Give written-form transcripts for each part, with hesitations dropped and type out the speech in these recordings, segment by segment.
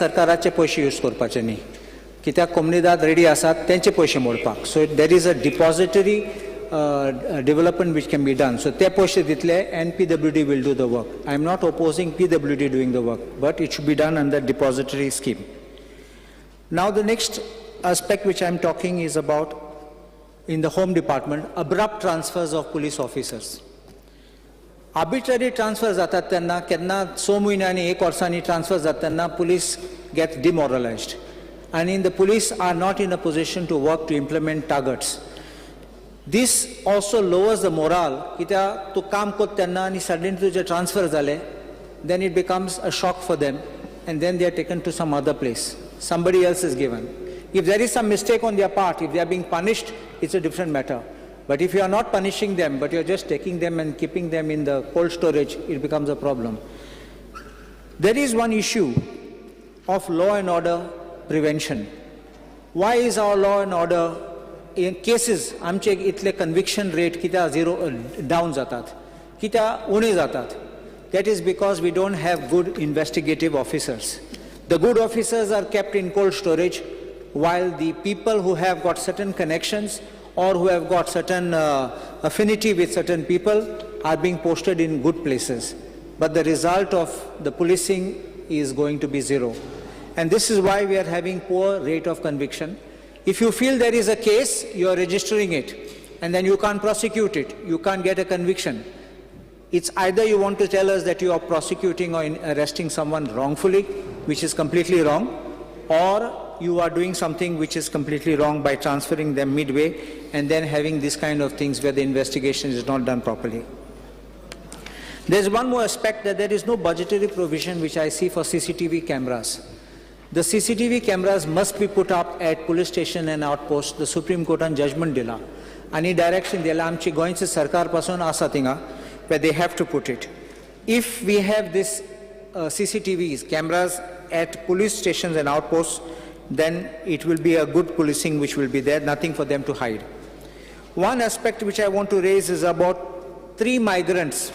सरकाराचे पैसे यूज करपाचे न्ही, कित्याक कोमनीदाद रेडी आसात तेंचे पैसे मोडपाक. So there is a depository development which can be done. So ते पैसे दितले and PWD will do the work. I am not opposing PWD doing the work, but it should be done under depository scheme. Now the next aspect which I am talking is about in the Home Department, abrupt transfers of police officers. Arbitrary transfers जातात तेन्ना केन्ना 6 म्हयन्यांनी 1 वर्सांनी transfers जातात तेन्ना police get demoralized, and the police are not in a position to work to implement targets. This also lowers the morale. कित्याक तूं काम करता तेन्ना आनी suddenly तुजे transfer जाले, then it becomes a shock for them, and then they are taken to some other place. Somebody else is given. If there is some mistake on their part, if they are being punished, it's a different matter. But if you are not punishing them, but you are just taking them and keeping them in the cold storage, it becomes a problem. There is one issue of law and order prevention. Why is our law and order in cases आमचे इतले conviction rate कित्याक zero down जातात, कित्याक उणे जातात? That is because we don't have good investigative officers. The good officers are kept in cold storage, while the people who have got certain connections or who have got certain affinity with certain people are being posted in good places. But the result of the policing is going to be zero. And this is why we are having poor rate of conviction. If you feel there is a case, you are registering it, and then you can't prosecute it, you can't get a conviction. It's either you want to tell us that you are prosecuting or arresting someone wrongfully, which is completely wrong, or you are doing something which is completely wrong by transferring them midway and then having this kind of things where the investigation is not done properly. There's one more aspect, that there is no budgetary provision which I see for CCTV cameras. The CCTV cameras must be put up at police station and outposts. The Supreme Court on judgment dila. Any direction dila amchi goinchi sarkar pasun asa tinga where they have to put it. If we have this CCTVs, cameras at police stations and outposts, then it will be a good policing which will be there, nothing for them to hide. One aspect which I want to raise is about 3 migrants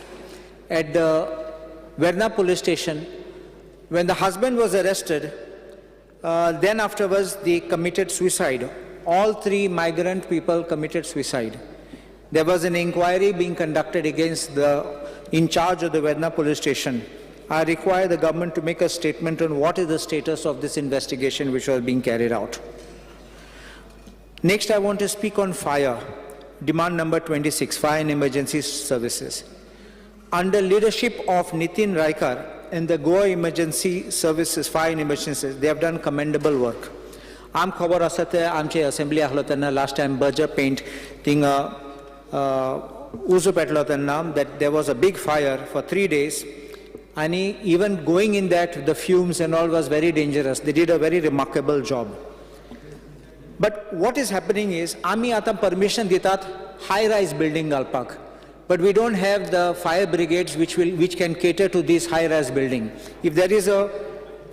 at the Verna police station. When the husband was arrested, then afterwards they committed suicide. All 3 migrant people committed suicide. There was an inquiry being conducted against the in charge of the Verna police station. I require the government to make a statement on what is the status of this investigation which was being carried out. Next, I want to speak on fire. Demand number 26, fire and emergency services. Under leadership of Nitin Raikar and the Goa Emergency Services, Fire and Emergencies, they have done commendable work. Am khabar asate amche assembly ahlotanna last time Berger Paint tinga uzu petlotanna that there was a big fire for 3 days, and even going in that, the fumes and all was very dangerous. They did a very remarkable job. But what is happening is, Ami atam permission ditat high-rise building galpak. But we don't have the fire brigades which can cater to these high-rise buildings. If there is a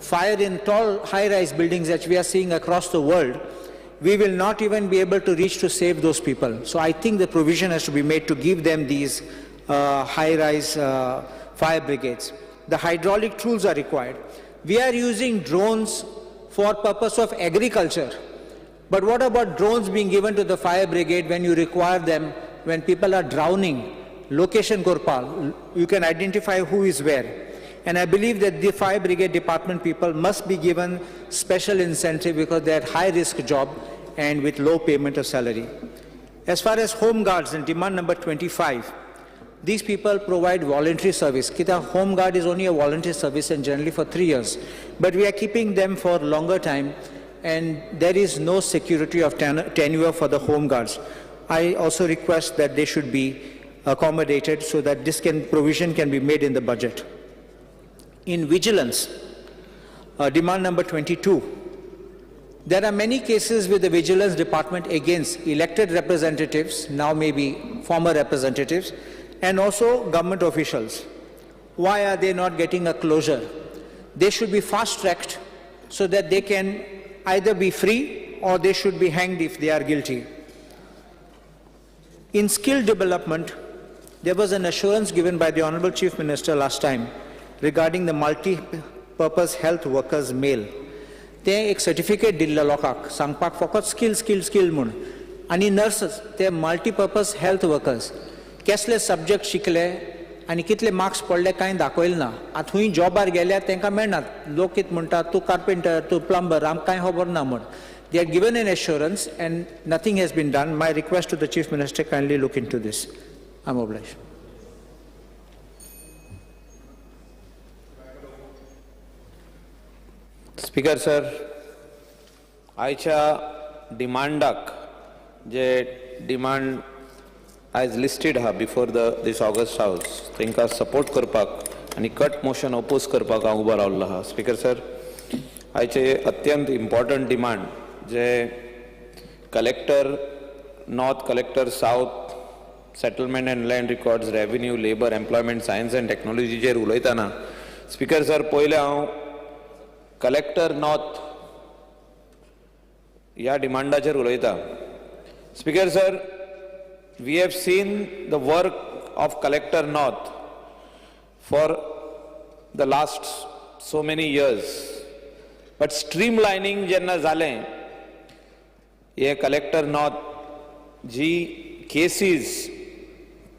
fire in tall high-rise buildings that we are seeing across the world, we will not even be able to reach to save those people. So I think the provision has to be made to give them these high-rise fire brigades. The hydraulic tools are required. We are using drones for purpose of agriculture. But what about drones being given to the fire brigade when you require them when people are drowning? Location Gorpal, you can identify who is where. And I believe that the fire brigade department people must be given special incentive because they are high risk job and with low payment of salary. As far as home guards and demand number 25, these people provide voluntary service. Kita home guard is only a voluntary service and generally for 3 years. But we are keeping them for longer time and there is no security of tenure for the home guards. I also request that they should be accommodated so that this provision can be made in the budget. In vigilance, demand number 22, there are many cases with the vigilance department against elected representatives, now maybe former representatives, and also government officials. Why are they not getting a closure? They should be fast-tracked so that they can either be free or they should be hanged if they are guilty. In skill development, there was an assurance given by the Honorable Chief Minister last time regarding the multi-purpose health workers mail. ते एक certificate दिल्ले लोकांक सांगपाक फकत skill skill skill म्हूण आनी नर्सस ते multipurpose health workers कसले सब्जेक्ट शिकले आनी कितले मार्क्स पडले कांय दाखयलें ना. आतां खूंय जॉबार गेल्यार तांकां मेळनात. लोक कितें म्हणटात तूं कार्पेंटर तूं प्लंबर आमकां कांय खबर ना म्हूण. They are given an assurance and nothing has been done. My request to the Chief Minister, kindly look into this. I'm obliged. Speaker sir, आयच्या डिमांडाक जे डिमांड आयज लिस्टेड हा बिफोर दिस ऑगस्ट हाऊस तांकां सपोर्ट करपाक आनी कट मोशन अपोज करपाक हांव उबो रावल्लो आहा. स्पीकर सर, आयचे अत्यंत इम्पॉर्टंट डिमांड जे collector north, collector south, settlement and land records, revenue, labour, employment, science and टेक्नॉलॉजीचेर उलयतना स्पीकर सर पयले हांव कलेक्टर नॉर्थ ह्या डिमांडाचेर उलयता. Speaker sir, we have seen the work of collector north for the last so many years, but streamlining जेन्ना जालें हे कलेक्टर नॉर्थ जी केसीस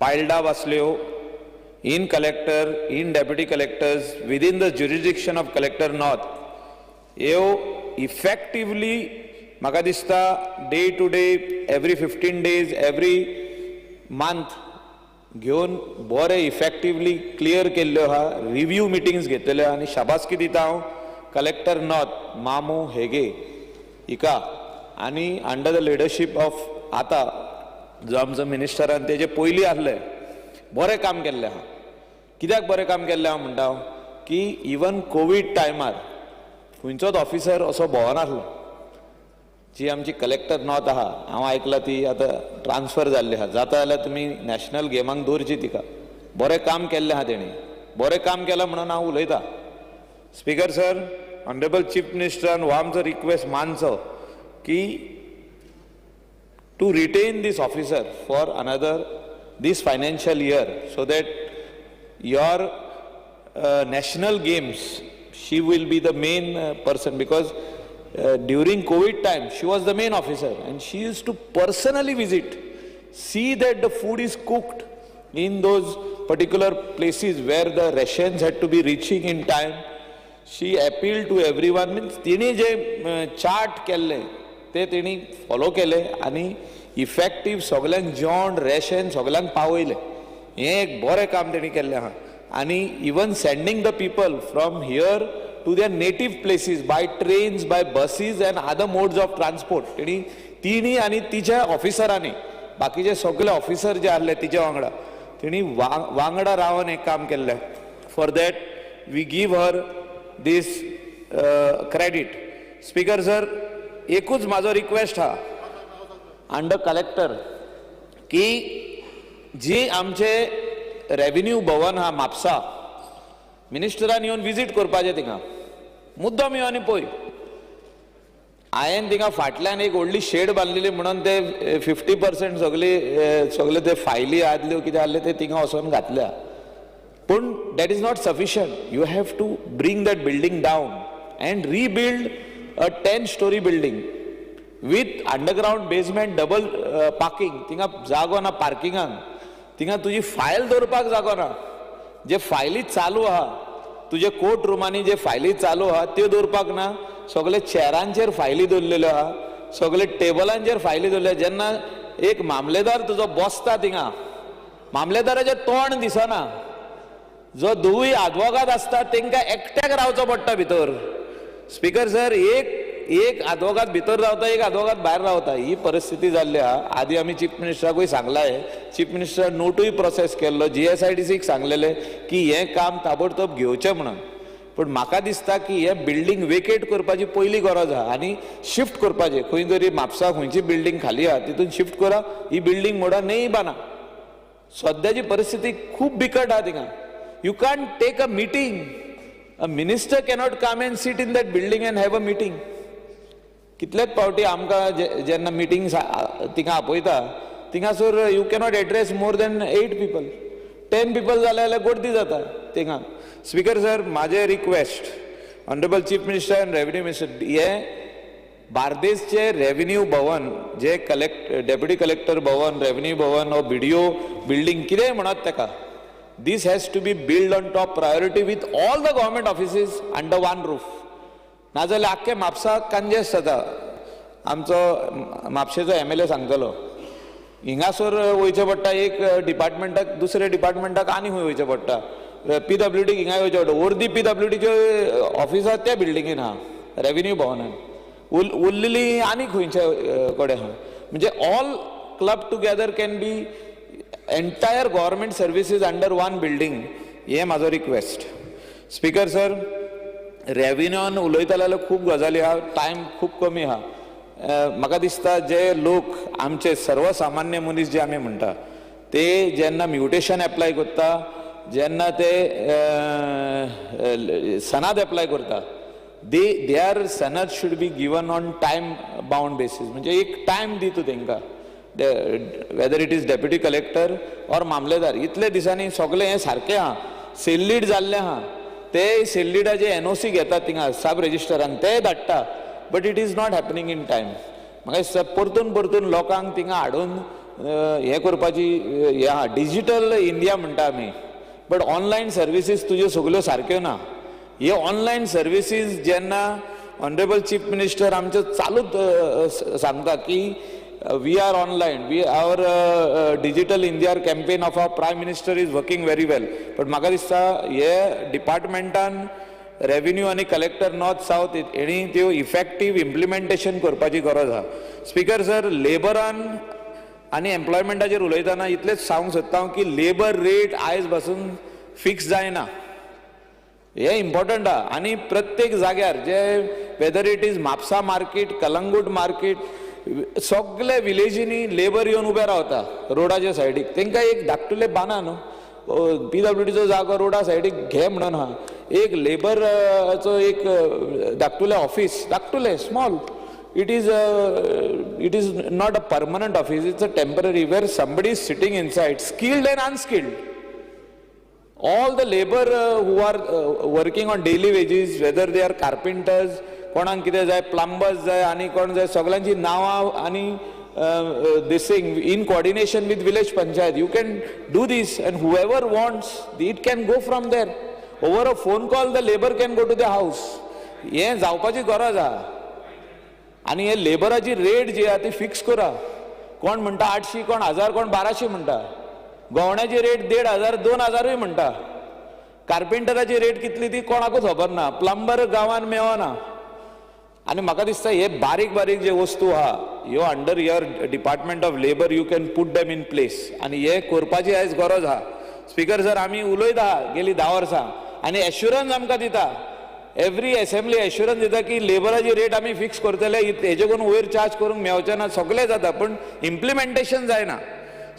piled up आसल्यो in collector, in deputy collectors within the jurisdiction of collector north, ह्यो effectively म्हाका दिसता day to day, every 15 days, every month घेवन बरे इफेक्टिवली क्लियर केल्ल्यो आहा. रिव्यू मिटिंग्स घेतलेल्यो आनी शाबासकी दिता हांव कलेक्टर नॉर्थ मामू हेगे हिका आनी अंडर द लिडरशीप ऑफ आतां जो आमचो मिनिस्टरान तेजे पयलीं आसले बरें काम केल्लें आहा. कित्याक बरें काम केल्लें हांव म्हणटा की इवन कोवीड टायमार खंयचोच ऑफिसर असो भोंवनासलो. जी आमची कलेक्टर नॉर्थ आहा, हांव आयकलां ती आतां ट्रान्सफर जाल्ली आहा. जाता जाल्यार तुमी नॅशनल गेमांक दवरची तिका. बरें काम केल्लें आहा तेणी, बरें काम केलां म्हणून हांव उलयतां. स्पीकर सर, ऑनरेबल चीफ मिनिस्टरान हो आमचो रिक्वेस्ट मानचो की to retain this officer for another this financial year so that your national games she will be the main person, because during COVID time she was the main officer and she used to personally visit, see that the food is cooked in those particular places where the rations had to be reaching in time. She appealed to everyone. Means तिने जे chart केल्ले ते तिने follow केले आनी effective सगळ्यांक जेवण ration सगळ्यांक पावयले. हे एक बरें काम तेणी केल्लें आहा. आणि even sending the people from here to their native places by trains, by buses and other modes of transport. तिणी आणि तिच्या ऑफिसरांनी बाकीचे सगळे ऑफिसर जे आसले तिच्या वांगडा तिणी वांगडा रावन एक काम केल्लें. For that we give her this credit. Speaker sir, एकूच म्हाजो रिक्वेस्ट हा अंडर कलेक्टर की जी आमचे रेव्हेन्यू भवन हा म्हापसा मिनिस्टरान येवन विजीट करपाचें थिंगा मुद्दम येवन आनी पळय. हांवें थिंगा फाटल्यान एक व्हडली शेड बांदलेली म्हणून ते 50% सगळे ते फायली आदल्यो कितें आहले ते थिंगा वचोन घातल्या. पूण that is not sufficient. You have to bring that building down and rebuild a 10-story building with underground basement, double parking. थिंगा जागो ना पार्किंगाक. थिंगा तुजी फायल दवरपाक जागो ना. जे फायली चालू आहा तुजे कोर्ट रुमांनी जे फायली चालू आहा त्यो दवरपाक ना. सगळे चॅरांचेर फायली दवरलेल्यो आहा, सगळे टेबलांचेर फायली दवरल्या. जेन्ना एक मामलेदार तुजो बसता थिंगा मामलेदाराचें तोंड दिसना. जो दोवूय आदवोगाद आसता तांकां एकट्याक रावचो पडटा भितर. स्पीकर सर, एक आदवोगाद भितर रावता, एक आदवोगाद भायर रावता. ही परिस्थिती जाल्ली आहा. आदी आमी चीफ मिनिस्टराकूय सांगलाय. चीफ मिनिस्टर नोटूय प्रोसेस केल्लो. GSIDCक सांगलेले की हे काम ताबडतोब घेवचें म्हणून. पण म्हाका दिसता की हे बिल्डींग वेकेट करपाची पयली गरज आहा आनी शिफ्ट करपाचें. खंय जरी म्हापसा खंयची बिल्डींग खाली आहा तितून शिफ्ट करा. ही बिल्डींग मोडा, नई बांदा. सद्याची परिस्थिती खूब बिकट आहा थिंगा. You can't take a meeting. A minister cannot come and sit in that building and have a meeting. कितलेच फावटी आमकां जेन्ना मिटींग थिंगा आपयता थिंगासर you cannot address more than 8 people. 10 people जाले जाल्यार गर्दी जाता थिंगा. स्पीकर सर, म्हाजे request honourable chief minister and revenue minister हे बार्देसचे रेव्हेन्यू भवन जे deputy collector Bhavan revenue Bhavan हो बीडीओ बिल्डिंग कितेंय म्हणत ताका this has to be built on top priority with all the government offices under one roof नाजाल्यार आख्खे म्हापसाक कंजेस्ट जाता आमचो म्हापशेचो MLA सांगतलो हिंगासर वयचें पडटा एक डिपार्टमेंटाक दुसऱ्या डिपार्टमेंटाक आनी खंय वयचें पडटा PWD हिंगा वयचें पडटा अर्दी PWDच्यो ऑफिसां त्या बिल्डिंगेन आहा रेव्हेन्यू भवनान उरलेली आनी खंयच्या कडेन आहा म्हणजे all club together can be entire government services under one building हे म्हाजो रिक्वेस्ट स्पीकर सर रेव्हेन्यून उलयता जाल्यार खूब गजाली आहा टायम खूब कमी आहा म्हाका दिसता जे लोक आमचे सर्वसामान्य मनीस जे आमी म्हणटा ते जेन्ना म्युटेशन एप्लाय करता जेन्ना ते सनाद एप्लाय करता देअर सनद should be given on time bound basis म्हणजे एक टायम दी तूं तांकां whether it is deputy collector और मामलेदार इतले दिसांनी सगळे हे सारखे आहा सेल जाल्ले आहा ते सेल लीडाचे NOC घेतात थिंगा सब रजिस्टरान ते धाडटा but it is not happening in time म्हाका परतून परतून लोकांक थिंगा हाडून हे करपाची हे आहा डिजिटल इंडिया म्हणटा आमी बट ऑनलायन सर्विसीस तुज्यो सगल्यो सारक्यो ना हे ऑनलायन सर्विसीस जेन्ना ऑनरेबल चीफ मिनिस्टर आमचे चालूच सांगता की we are online our digital India campaign of our prime minister is working very well but म्हाका दिसता हे डिपार्टमेंटान रेव्हेन्यू आनी कलेक्टर नॉर्थ साउथ हेणी त्यो इफेक्टीव इम्प्लिमेंटेशन करपाची गरज आहा स्पीकर सर लेबरान आनी एम्प्लॉयमेंटाचेर उलयतना इतलेच सांगूंक सोदता हांव की लेबर रेट आयज पासून फिक्स जायना हे इम्पॉर्टंट आहा आनी प्रत्येक जाग्यार जे whether it is Mapusa market Calangute market सगळे विलेजींनी लेबर येवन उबे रावता रोडाच्या सायडीक तांकां एक धाकटुले बांदा न्हू PWDचो जागो रोडा सायडीक घे म्हणून आहा एक लेबरचो एक धाकटुलें ऑफिस धाकटुलें small it is not a permanent office it's a temporary where somebody is sitting inside skilled and unskilled all the labor who are working on daily wages whether they are carpenters कोणाक कितें जाय प्लंबर्स जाय आनी कोण जाय सगळ्यांची नांवां आनी this thing in coordination with village panchayat you can do this and whoever wants it can go from there over a phone call the labor can go to the house हे जावपाची गरज आहा आनी हे लेबराची रेट जी आहा ती fix करा कोण म्हणटा 800 कोण 1000 कोण 1200 म्हणटा गवण्याची रेट 1500 2000 म्हणटा कार्पेंटराची रेट कितली ती कोणाकूच खबर ना प्लंबर गांवान मेवना आनी म्हाका दिसता हे बारीक बारीक जे वस्तू आहा ह्यो under your department of labour you can put them in place आनी हे करपाची आयज गरज आहा स्पीकर सर आमी उलयता गेली 10 वर्सां आनी एश्युरन्स आमकां दिता एवरी असेंब्ली एश्युरन्स दिता की लेबराची रेट आमी फिक्स करतले हेजे करून वयर चार्ज करूंक मेवचे ना सगळें जाता पूण इम्प्लिमेंटेशन जायना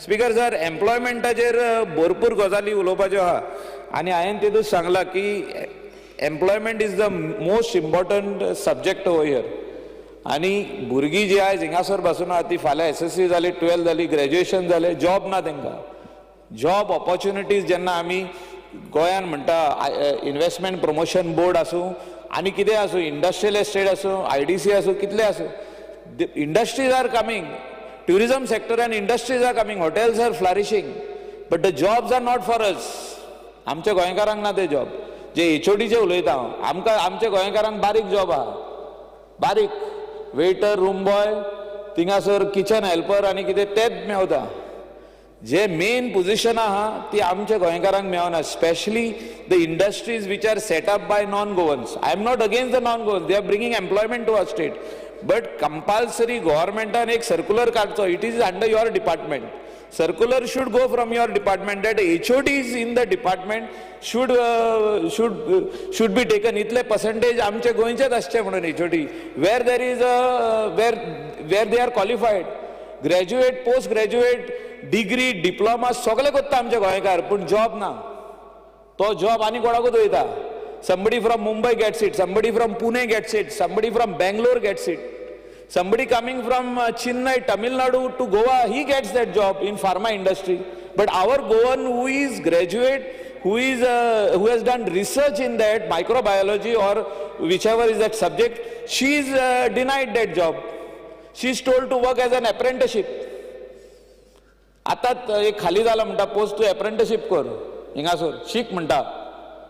स्पीकर सर एम्प्लॉयमेंटाचेर भरपूर गजाली उलोवपाच्यो आहा आनी हांवें तेतूंच सांगलां की employment is the most important subject over here आनी भुरगीं जी आयज हिंगासर पासून आहा ती फाल्यां SSC जाली 12th जाली ग्रॅज्युएशन जालें जॉब ना तांकां जॉब ऑपॉर्च्युनिटीज जेन्ना आमी गोंयान म्हणटा इन्व्हेस्टमेंट प्रमोशन बोर्ड आसूं आनी कितें आसूं इंडस्ट्रियल एस्टेट आसूं IDC आसूं कितले आसूं industries are coming tourism sector and industries are coming hotels are flourishing but the jobs are not for us आमच्या गोंयकारांक ना ते जॉब जे HOD चे उलयता हांव आमकां आमच्या गोंयकारांक बारीक जॉब आहा बारीक वेटर रूम बॉय थिंगासर किचन हेल्पर आनी कितें तेच मेवता जे मेन पोजिशन आहा ती आमच्या गोंयकारांक मेवना specially the industries which are set up by non-governments I am not against the non-governments they are bringing employment to our state but compulsory governmentan ek circular काडचो it is under your department circular should go from your department that HODs in the department should be taken इतले percentage आमचे गोंयचेच आसचे म्हणून HOD where there is where they are qualified graduate post graduate degree diploma सगळे करता आमचे गोंयकार पूण job ना तो जॉब आनी कोणाकूच वयता somebody from Mumbai gets it somebody from Pune gets it somebody from Bangalore gets it somebody coming from Chennai Tamil Nadu to Goa he gets that job in pharma industry but our Goan who is graduate who has done research in that microbiology or whichever is that subject, she is denied that job. She is told to work as an apprenticeship. आताच एक खाली जाला म्हणटा post तूं apprenticeship कर हिंगासर शिक म्हणटा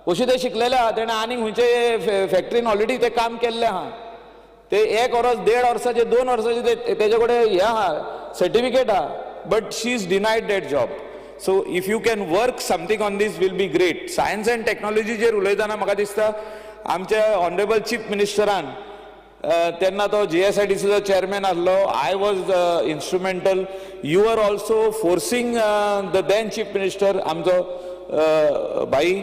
अशी ते शिकलेले आहा तेणें आनी खंयचे फॅक्टरीन ऑलरेडी ते काम केल्लें आहा ते 1 वर्स 1.5 वर्साचे 2 वर्साचे तेजे कडेन हें आहा सर्टिफिकेट आहा but she is denied that job. So if you can work something on this will be great. Science and टॅक्नॉलॉजीचेर उलयतना म्हाका दिसता आमच्या ऑनरेबल चीफ मिनिस्टरान तेन्ना तो GSIDCचो चेअरमॅन आसलो. I was instrumental. You are also forcing the then chief minister आमचो भाई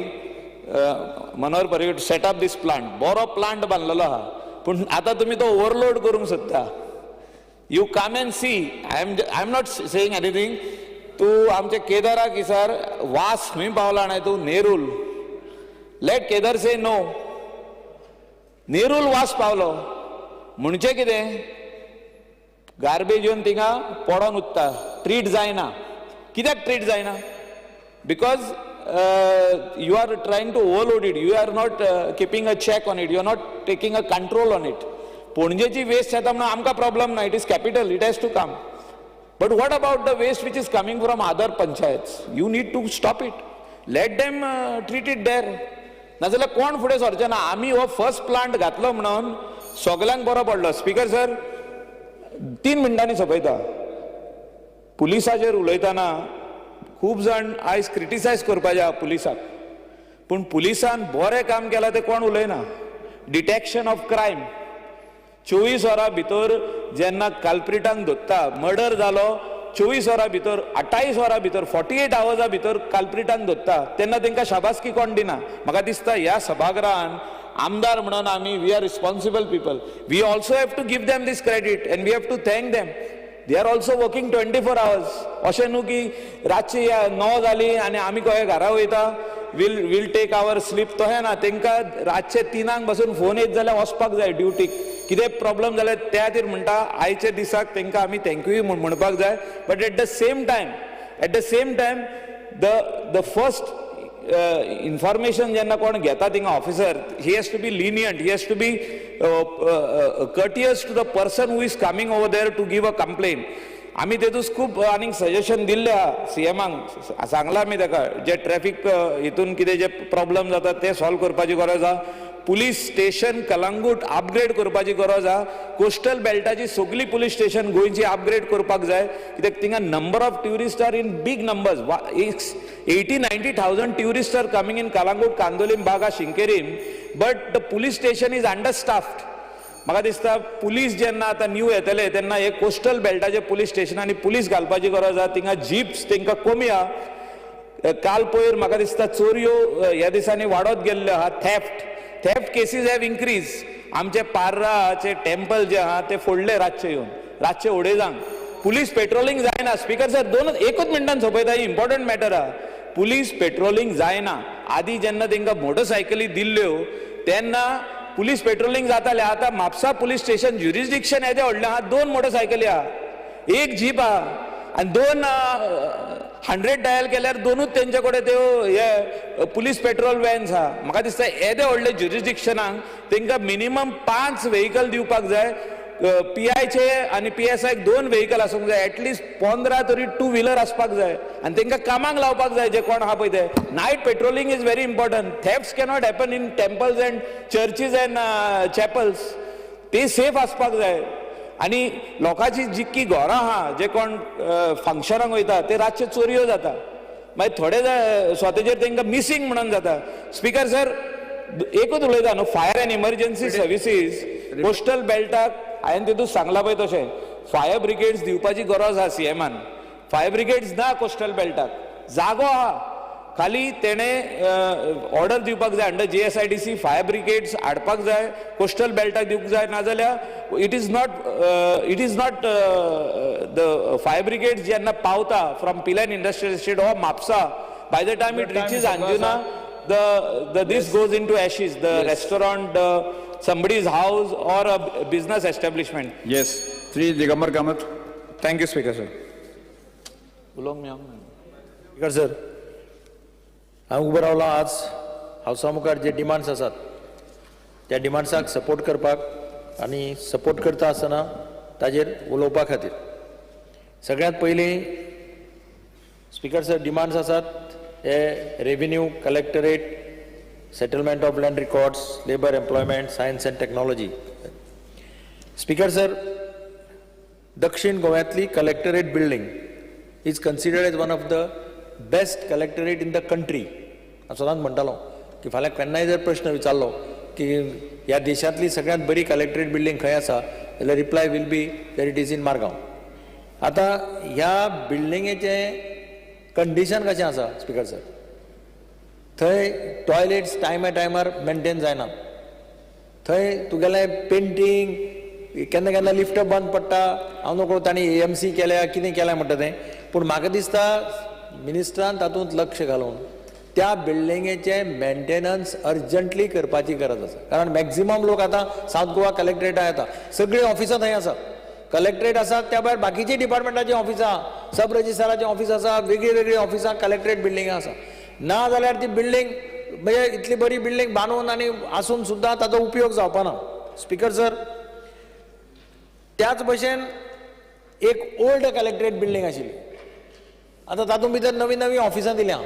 Manohar Parrikar set up this plant. बरो प्लांट बांदलेलो आहा पूण आतां तुमी तो ओव्हरलोड करूंक सोदता. You come and C. I am not saying anything. तूं आमच्या केदाराक इसार वास खंय पावला जाणाय तूं नेरूल. लेट केदार से नो. नेरूल वास पावलो म्हणजे कितें गार्बेज येवन थिंगा पडोन उरता. ट्रीट जायना. कित्याक ट्रीट जायना? Because you are trying to overload it. You are not keeping a check on it. You are not taking a control on it. पणजेची वेस्ट येता म्हणून आमकां प्रॉब्लम ना. It is capital. It has to come. But what about the waste which is coming from other panchayats? You need to stop it. Let them treat it there. नाजाल्यार कोण फुडें सरचें ना. आमी हो फर्स्ट प्लांट घातलो म्हणून सगल्यांक बरो पडलो. स्पीकर सर 3 मिनटांनी सोंपयता. पुलिसाचेर उलयतना खूब जाण आयज क्रिटिसायज करपाचे आहा पुलिसाक पूण पुलिसान बरें काम केलां तें कोण उलयना. Detection of crime. 24 वरां भितर जेन्ना कल्प्रिटांक धरता मर्डर जालो 24 वरां भितर 28 वरां भितर 48 आवर्सां भितर कल्प्रिटांक धरता तेन्ना तांकां शाबासकी कोण दिना. म्हाका दिसता ह्या सभागृहान आमदार म्हणून आमी we are responsible people. We also have to give them these credit and we have to thank them. They are also working 24 hours. अशें न्हू की रातची 9 जाली आनी आमी खंय घरा वयता वील टेक आवर स्लीप. तशें ना. तांकां रातचे 3 बसून फोन येत जाल्यार वचपाक जाय ड्युटीक. कितें प्रॉब्लम जाल्यार त्या खातीर म्हणटा आयच्या दिसाक तांकां आमी थँक्यू म्हणपाक जाय. But at the same time the first information जेन्ना कोण घेता थिंगा officer he has to be lenient. He has to be courteous to the person who is coming over there to give a complaint. आमी तेतूच खूब आनीक suggestion दिल्ले आहा CMांक. सांगलां आमी ताका जे ट्रॅफिक हितून कितें जे प्रॉब्लम जाता ते सॉल्व करपाची गरज आहा. पुलीस स्टेशन कलंगूट अपग्रेड करपाची गरज आहा. कोस्टल बेल्टाची सगळी पुलीस स्टेशन गोंयची अपग्रेड करपाक जाय कित्याक थिंगा number of tourist are in big numbers. 80-90,000 tourist are coming in Calangute, Candolim, Baga, Sinquerim. But the police station is understaffed. म्हाका दिसता पुलीस जेन्ना आतां न्यू येतले तेन्ना हे कोस्टल बेल्टाचे पुलीस स्टेशनांनी पुलीस घालपाची गरज आहा. थिंगा जिप्स तांकां कमी आहा. काल पयर म्हाका दिसता चोरयो ह्या दिसांनी वाडत गेल्ल्यो आहा. Theft cases have increase. आमचे पार्राचे टेम्पल जे आहा ते फोडले रातचे येवन रातचे उडयजांक. पुलीस पेट्रोलिंग जायना. स्पीकर सर 1 मिनटान सोंपयता. ही इम्पॉर्टंट मॅटर आहा. पुलीस पेट्रोलिंग जायना. आदी जेन्ना तांकां मोटरसायकली दिल्ल्यो तेन्ना पुलीस पेट्रोलिंग जाताले. आतां म्हापसा पुलीस स्टेशन ज्युरिस्डिक्शन येदे व्हडलें आहा. 2 मोटरसायकली आहा. 1 जीप आहा आनी 2 100 डायल केल्यार 2च तेंचे कडेन त्यो हे पुलीस पेट्रोल वॅन्स आहा. म्हाका दिसता येदे व्हडले ज्युरिस्डिक्शनाक तांकां मिनिमम 5 व्हेकल दिवपाक जाय. PIचे आनी PSIक 2 व्हेकल आसूंक जाय. एटलिस्ट 15 तरी 2 व्हिलर आसपाक जाय आनी तांकां कामाक लावपाक जाय जे कोण आहा पळय ते. Night patrolling is very important. Thefts cannot happen in temples and churches and chapels. ते सेफ आसपाक जाय. आनी लोकांची जितकी घरां आहा जे कोण फंक्शनाक वयता ते रातचे चोरयो जाता. मागीर थोडे स्वताचेर तांकां मिसींग म्हणून जाता. स्पीकर सर एकूच उलयता न्हू. Fire and emergency services coastal बेल्टाक हांवें तितूंत सांगलां पळय तशें फायर ब्रिगेड्स दिवपाची गरज आहा CMान. फायर ब्रिगेड्स ना कोस्टल बेल्टाक. जागो आहा. खाली तेणें ऑर्डर दिवपाक जाय अंडर GSIDC. फायर ब्रिगेड्स हाडपाक जाय. कोस्टल बेल्टाक दिवंक जाय. नाजाल्यार it is not the fire brigades जेन्ना पावता from Pilerne industrial estate or Mapusa by the time it reaches Anjuna this goes into ashes. The restaurant, somebody's house or a business establishment. Yes. Sri Digambar Kamath. Thank you, Speaker sir. Speaker sir, हांव उबो रावला आज हावसा मुखार जे demands आसात त्या डिमांड्साक support करपाक आनी सपोर्ट करता आसतना ताजेर उलोवपा खातीर सगळ्यांत पयलीं स्पीकर सर डिमांड्स आसात हे revenue collectorate settlement of land records labour employment science and technology speaker sir दक्षिण गोव्यांतली collectorate building is considered as one of the best collectorate in the country हांव सदांच म्हणटालो की फाल्यां केन्नाय जर प्रश्न विचारलो की ह्या देशांतली सगळ्यांत बरी कलेक्टरेट बिल्डींग खंय आसा जाल्यार reply will be that it is in Margao आतां ह्या बिल्डिंगेचें कंडिशन कशें आसा स्पीकर सर थंय टॉयलेट्स टायमार मेंटेन जायनात थंय तुगेलें पेंटींग केन्ना केन्ना लिफ्ट बंद पडटा हांव नोकळो तांणी AMC केल्या कितें केल्या म्हणटा तें पूण म्हाका दिसता मिनिस्टरान तातूंत लक्ष घालून त्या बिल्डिंगेचें मेंटेनन्स अर्जंटली करपाची गरज आसा कारण मॅक्झिमम लोक आतां सावथ गोवा कलेक्टरेटा येता सगळीं ऑफिसां थंय आसा कलेक्टरेट आसा त्या भायर बाकीची डिपार्टमेंटाची ऑफिसां सब रजिस्ट्राराचें ऑफिस आसा वेगळी वेगळी ऑफिसां कलेक्टरेट बिल्डिंगा आसा ना जाल्यार ती बिल्डींग म्हणजे इतली बरी बिल्डींग बांदून आनी आसून सुद्दां ताचो उपयोग जावपाना स्पीकर सर त्याच भशेन एक ओल्ड कलेक्टरेट बिल्डींग आशिल्ली आतां तातूंत भितर नवी नवी ऑफिसां दिल्या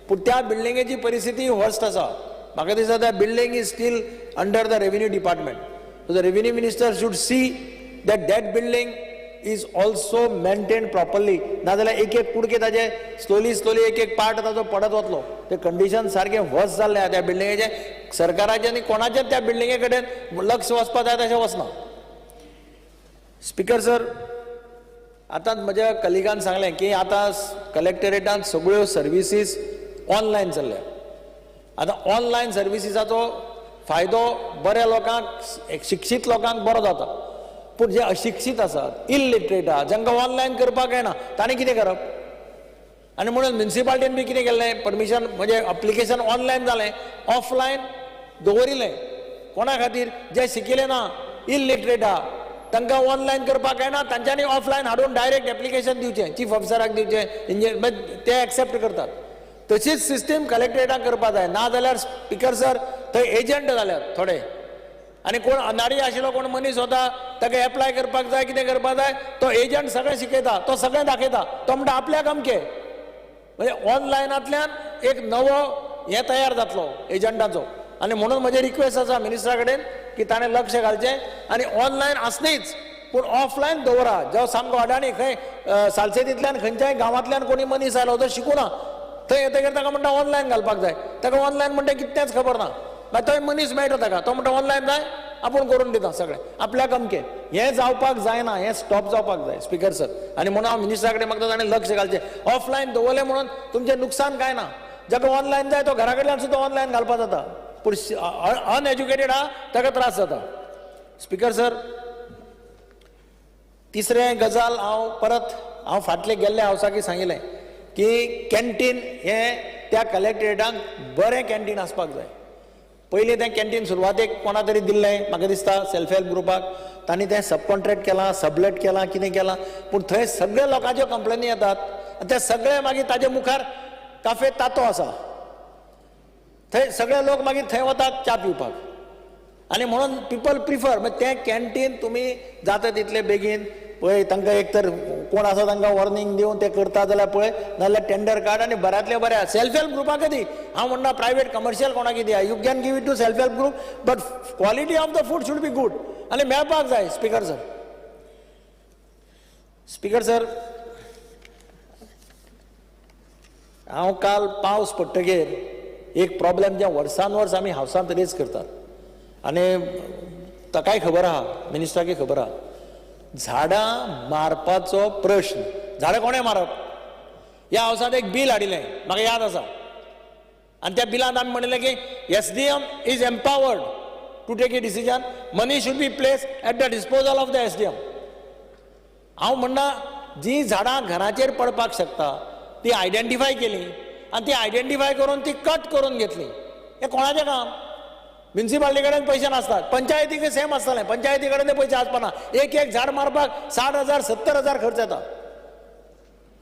पूण त्या बिल्डिंगेची परिस्थिती वर्स्ट आसा म्हाका दिसता त्या building is still under the revenue department so the revenue minister should see that building is also maintained properly नाजाल्यार एक एक कुडके ताजे स्लोली एक एक पार्ट ताजो पडत वतलो ते कंडिशन सारकें वर्स्ट जाल्लें त्या बिल्डिंगेचे सरकाराचे आनी कोणाचेच त्या बिल्डिंगे कडेन लक्ष वचपा जाय तशें वचना स्पीकर सर आतां म्हज्या कलिगान सांगलें की आतां कलेक्टरेटांत सगळ्यो सर्विसीस ऑनलायन चल्ल्या आतां ऑनलायन सर्विसीसाचो फायदो बऱ्या लोकांक शिक्षीत लोकांक बरो जाता पूण जे अशिक्षीत आसात इलिटरेट आहा जांकां ऑनलायन करपाक येना तांणी कितें करप आनी म्हणून म्युनिसिपालिटीन बी कितें केल्लें परमिशन म्हणजे अप्लिकेशन ऑनलायन जालें ऑफलायन दवरिल्लें कोणा खातीर जे शिकिल्ले ना इलिटरेट आहा तांकां ऑनलायन करपाक येना तांच्यांनी ऑफलायन हाडून डायरेक्ट एप्लिकेशन दिवचें चीफ ऑफिसराक दिवचें ते एक्सेप्ट करतात तशीच सिस्टीम कलेक्टरेटाक करपाक जाय ना जाल्यार स्पीकर सर थंय एजंट जाल्यात थोडे आनी कोण अनाडी आशिल्लो कोण मनीस होता ताका एप्लाय करपाक जाय कितें करपाक जाय तो एजंट सगळें शिकयता तो सगळें दाखयता तो म्हणटा आपल्याक अमकें म्हणजे ऑनलायनांतल्यान एक नवो हें तयार जातलो एजंटाचो आनी म्हणून म्हजी रिक्वेस्ट आसा मिनिस्टरा कडेन की ताणें लक्ष घालचें आनी ऑनलायन आसनीच पूण ऑफलायन दवरा जो सामको अडाणी खंय सालसेतींतल्यान खंयच्याय गांवांतल्यान कोणी मनीस आयलो तो शिकुना थंय येतकीर ताका म्हणटा ऑनलायन घालपाक जाय ताका ऑनलायन म्हणटा कितेंच खबर ना मागीर थंय मनीस मेळटा ताका तो म्हणटा ऑनलायन जाय आपूण करून दिता सगळें आपल्याक अमकें हें जावपाक जायना हें स्टॉप जावपाक जाय स्पीकर सर आनी म्हणून हांव मिनिस्टरा कडेन मागता ताणें लक्ष घालचें ऑफलायन दवरलें म्हणून तुमचें नुकसान कांय ना जाका ऑनलायन जाय तो घरा कडल्यान सुद्दां ऑनलायन घालपाक जाता पूण अनएज्युकेटेड आहा ताका त्रास जाता स्पीकर सर तिसरें गजाल हांव फाटले गेल्ल्या हावसाकी सांगिल्लें की कॅन्टीन हें त्या कलेक्टरेटांक बरें कॅन्टीन आसपाक जाय पयलीं तें कॅन्टीन सुरवातेक कोणा तरी दिल्लें म्हाका दिसता सेल्फ हेल्प ग्रुपाक तांणी तें सब कॉन्ट्रॅक्ट केलां सबलेट केलां कितें केलां पूण थंय सगळ्या लोकांच्यो कंप्लेनी येतात ते सगळे मागीर ताजे मुखार काफे तातो आसा थंय सगळे लोक मागीर थंय वतात च्या पिवपाक आनी म्हणून पिपल प्रिफर तें कॅन्टीन तुमी जाता तितले बेगीन पळय तांकां एक तर कोण आसा तांकां वॉर्निंग दिवन ते करता जाल्यार पळय नाजाल्यार टेंडर काड आनी बऱ्यांतल्या बऱ्या सेल्फ हेल्प ग्रुपाक दी हांव म्हणना प्रायवेट कमर्शियल कोणाक दिया you can give it to self help group but quality of the food should be good आनी मेळपाक जाय स्पीकर सर स्पीकर सर हांव काल पावस पडटकीर एक प्रॉब्लेम जे वर्सान वर्स आमी हावसांत रेज करतात आनी ताकाय खबर आहा मिनिस्टराकय खबर आहा झाडां मारपाचो प्रश्न झाडां कोणें मारप ह्या हावसांत एक बील हाडिल्लें म्हाका याद आसा आनी त्या बिलांत आमी म्हणिल्लें की SDM is empowered to take a decision money should be place at the disposal of the SDM हांव म्हणना जी झाडां घराचेर पडपाक शकता ती आयडेंटिफाय केली आनी ती आयडेंटिफाय करून ती कट करून घेतली हें कोणाचें काम म्युनिसिपालिटी कडेन पयशे नासतात पंचायतीक सेम आसतलें पंचायती कडेन ते पयशे आसपाना एक झाड मारपाक 60,000 70,000 खर्च येता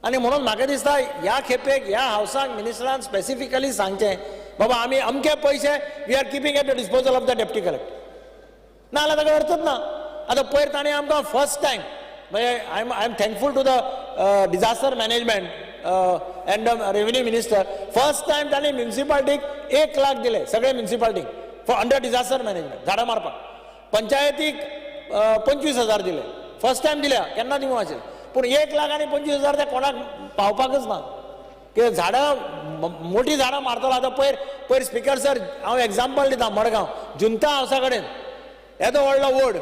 आनी म्हणून म्हाका दिसता ह्या खेपेक ह्या हावसाक मिनिस्टरान स्पेसिफिकली सांगचें बाबा आमी अमके पयशे we are keeping at the disposal of the deputy collector ना जाल्यार ताका अर्थच ना आतां पयर ताणें आमकां फर्स्ट टायम म्हणजे I am thankful to the disaster management and revenue minister first time ताणें म्युन्सिपाल्टीक 1 लाख दिले सगळे म्युन्सिपाल्टीक फॉर अंडर डिझास्टर मॅनेजमेंट झाडां मारपाक पंचायतीक 25,000 दिले फर्स्ट टायम दिल्या केन्ना दिवं आशिल्ले पूण 1 लाख आनी 25,000 ते कोणाक पावपाकच ना की झाडां मोठी झाडां मारतलो आतां पयर स्पिकर सर हांव एग्जाम्पल दिता मडगांव जुंता हावसा कडेन येदो व्हडलो वोड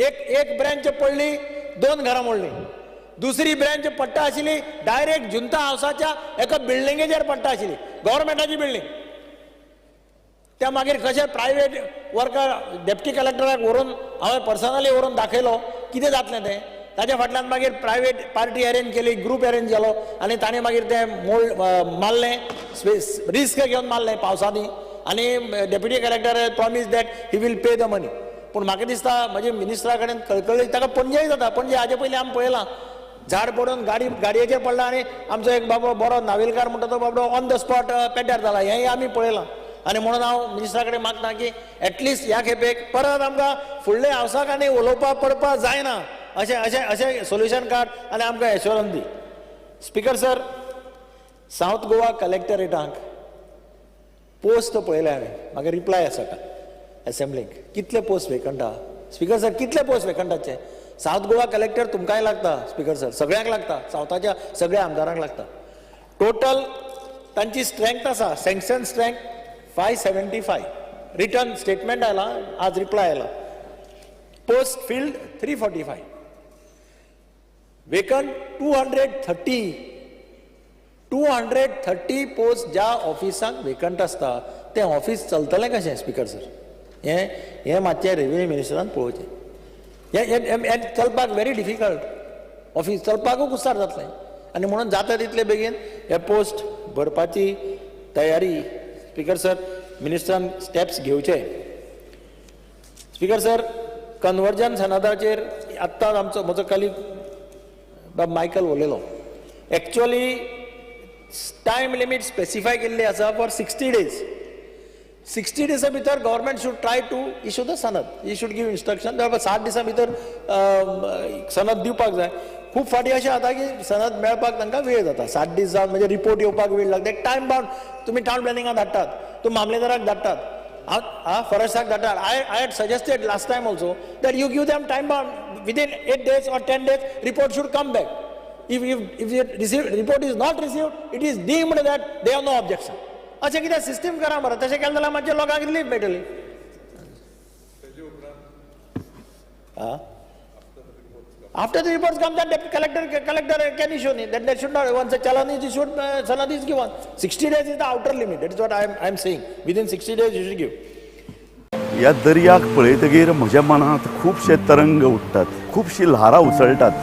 एक ब्रँच पडली 2 घरां मोडली दुसरी ब्रँच पडटा आशिल्ली डायरेक्ट जुंता हावसाच्या एका बिल्डिंगेचेर पडटा आशिल्ली गव्हर्मेंटाची बिल्डींग त्या मागीर कशें प्रायवेट वर्कर डेप्टी कलेक्टराक व्हरून हांवें पर्सनली व्हरून दाखयलो कितें जातलें तें ताच्या फाटल्यान मागीर प्रायवेट पार्टी अरेंज केली ग्रूप अरेंज केलो आनी ताणें मागीर तें मारलें रिस्क घेवन मारलें पावसांनी आनी deputy collector promise that he will pay the money पूण म्हाका दिसता म्हजे मिनिस्टरा कडेन कळकळी ताका पणजेय जाता पणजे हाजे पयलीं आमी पळयलां झाड पडून गाडयेचेर पडला आनी आमचो एक बाबा बरो नावेलकार म्हणटा तो बाबडो ऑन द स्पॉट पेड्ड्यार जाला हेंय आमी पळयलां आनी म्हणून हांव मिनिस्टरा कडेन मागता की एटलिस्ट ह्या खेपेक परत आमकां फुडले हावसाक आनी उलोवपाक पडपाक जायना अशें सोल्युशन काड आनी आमकां एश्योरन्स दी स्पिकर सर सावथ गोवा कलेक्टरेटाक पोस्ट पळयले हांवें म्हाका रिप्लाय आसा का असेंब्लीक कितले पोस्ट वेकंट आहा स्पिकर सर कितले पोस्ट वेकंट आसचे सावथ गोवा कलेक्टर तुमकांय लागता स्पिकर सर सगळ्यांक लागता सावथाच्या सगळ्या आमदारांक लागता टोटल तांची स्ट्रेंथ आसा सँक्शन स्ट्रेंथ 575 रिटर्न स्टेटमेंट आयला आज रिप्लाय आयला पोस्ट फिल्ड 345 वेकंट 230 पोस्ट ज्या ऑफिसांक वेकंट आसता तें ऑफिस चलतलें कशें स्पिकर सर हें मातशें रेव्हेन्यू मिनिस्टरान पळोवचें हें चलपाक व्हेरी डिफिकल्ट ऑफिस चलपाकूच कुस्तार जातलें आनी म्हणून जाता तितले बेगीन हे पोस्ट भरपाची तयारी स्पिकर सर मिनिस्टरान स्टेप्स घेवचे स्पिकर सर कन्वर्जन सनदाचेर आत्ताच आमचो म्हजो कलीग बाब मायकल उलयलो एक्चुअली टायम लिमीट स्पेसिफाय केल्ली आसा फॉर 60 days 60 दिसा भितर government should try to issue the सनद ही शूड गिव इन्स्ट्रक्शन 7 दिसा भितर सनद दिवपाक जाय खूब फाटी अशें जाता की सनद मेळपाक तांकां वेळ जाता 7 दीस जावन म्हणजे रिपोर्ट येवपाक वेळ लागता एक टायम बाउंड तुमी टावन प्लॅनिंगाक धाडटात तुमी मामलेदाराक धाडटात फॉरेस्टाक धाडटात I had suggested last time also that you give them time bound within 8 days or 10 days report should come back if report is not received it is deemed that they have no objection अशें कितें system करा मरे तशें केलें जाल्यार मातशें लोकांक relief मेळटली after the reports come then collector can issue that they should not once a challan is issued sanad is given 60 days is the outer limit that is what I am saying within 60 days you should give या दर्याक पळयतकीर म्हज्या मनांत खुबशे तरंग उठतात खुबशी ल्हारां उसळटात